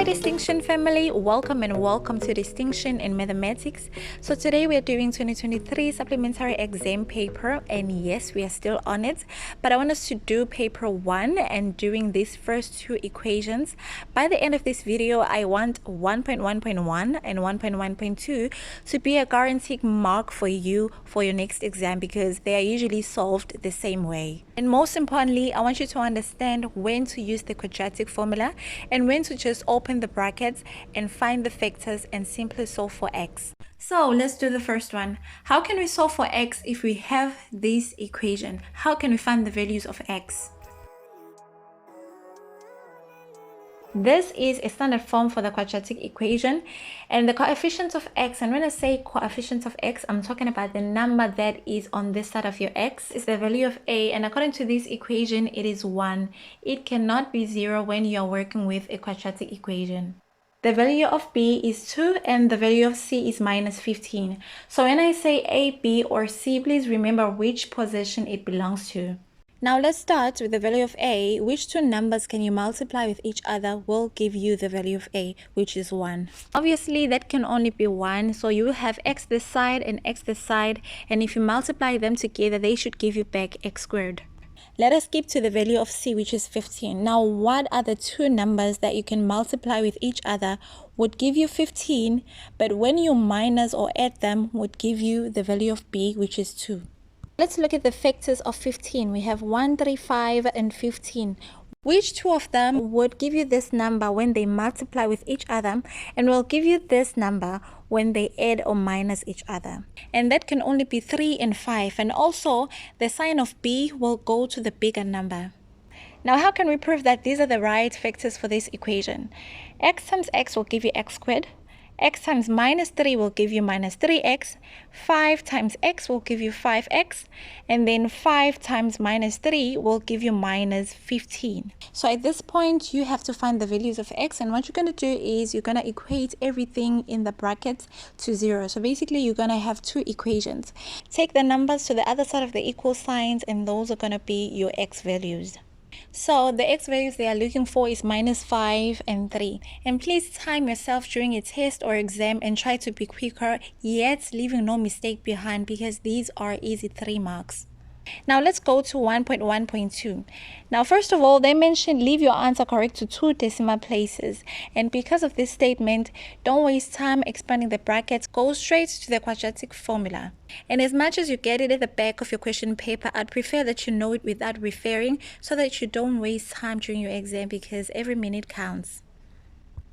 Hi Distinction family, welcome and welcome to Distinction in Mathematics. So today we are doing 2023 supplementary exam paper, and yes, we are still on it, but I want us to do paper 1 and doing these first two equations. By the end of this video, I want 1.1.1 and 1.1.2 to be a guaranteed mark for you for your next exam because they are usually solved the same way. And most importantly, I want you to understand when to use the quadratic formula and when to just open the brackets and find the factors and simply solve for x. So let's do the first one. How can we solve for x if we have this equation? How can we find the values of x? This is a standard form for the quadratic equation, and the coefficients of x, and when I say coefficients of x, I'm talking about the number that is on this side of your x is the value of a, and according to this equation it is 1. It cannot be 0 when you are working with a quadratic equation. The value of b is 2 and the value of c is minus 15. So when I say a, b or c, please remember which position it belongs to. Now let's start with the value of a. Which two numbers can you multiply with each other will give you the value of a, which is 1. Obviously that can only be 1, so you have x this side and x this side, and if you multiply them together they should give you back x squared. Let us skip to the value of c, which is 15. Now what are the two numbers that you can multiply with each other would give you 15, but when you minus or add them would give you the value of b, which is 2. Let's look at the factors of 15. We have 1, 3, 5, and 15. Which two of them would give you this number when they multiply with each other and will give you this number when they add or minus each other? And that can only be 3 and 5. And also, the sign of b will go to the bigger number. Now, how can we prove that these are the right factors for this equation? X times x will give you x squared. X times minus 3 will give you minus 3x, 5 times x will give you 5x, and then 5 times minus 3 will give you minus 15. So at this point, you have to find the values of x, and what you're going to do is you're going to equate everything in the brackets to 0. So basically, you're going to have two equations. Take the numbers to the other side of the equal signs, and those are going to be your x values. So the x values they are looking for is minus 5 and 3. And please time yourself during a test or exam and try to be quicker, yet leaving no mistake behind because these are easy 3 marks. Now let's go to 1.1.2. Now first of all, they mentioned leave your answer correct to 2 decimal places, and because of this statement, don't waste time expanding the brackets, go straight to the quadratic formula. And as much as you get it at the back of your question paper, I'd prefer that you know it without referring so that you don't waste time during your exam because every minute counts.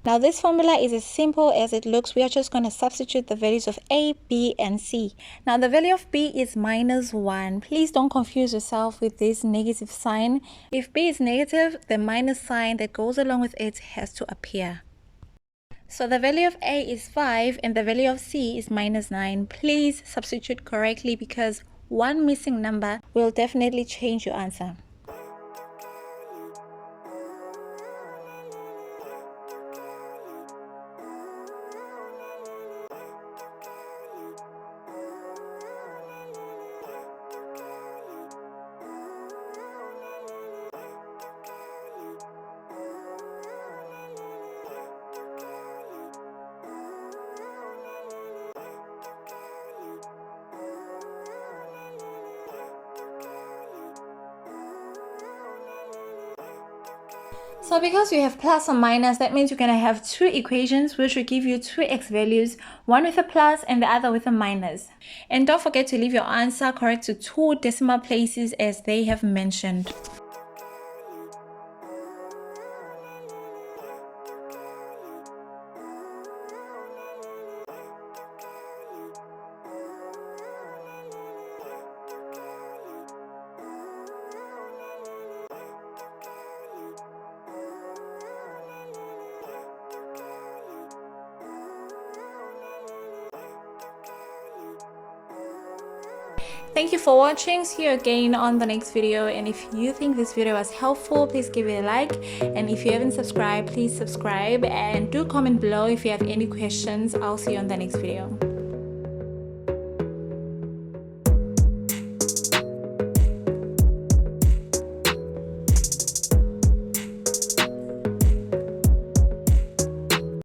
Now this formula is as simple as it looks. We are just going to substitute the values of a, b, and c. Now the value of b is minus 1. Please don't confuse yourself with this negative sign. If b is negative, the minus sign that goes along with it has to appear. So the value of a is 5 and the value of c is minus 9. Please substitute correctly because one missing number will definitely change your answer. So because you have plus or minus, that means you're going to have two equations which will give you two x values, one with a plus and the other with a minus. And don't forget to leave your answer correct to 2 decimal places as they have mentioned. Thank you for watching. See you again on the next video, and if you think this video was helpful, please give it a like, and if you haven't subscribed, please subscribe and do comment below if you have any questions. I'll see you on the next video.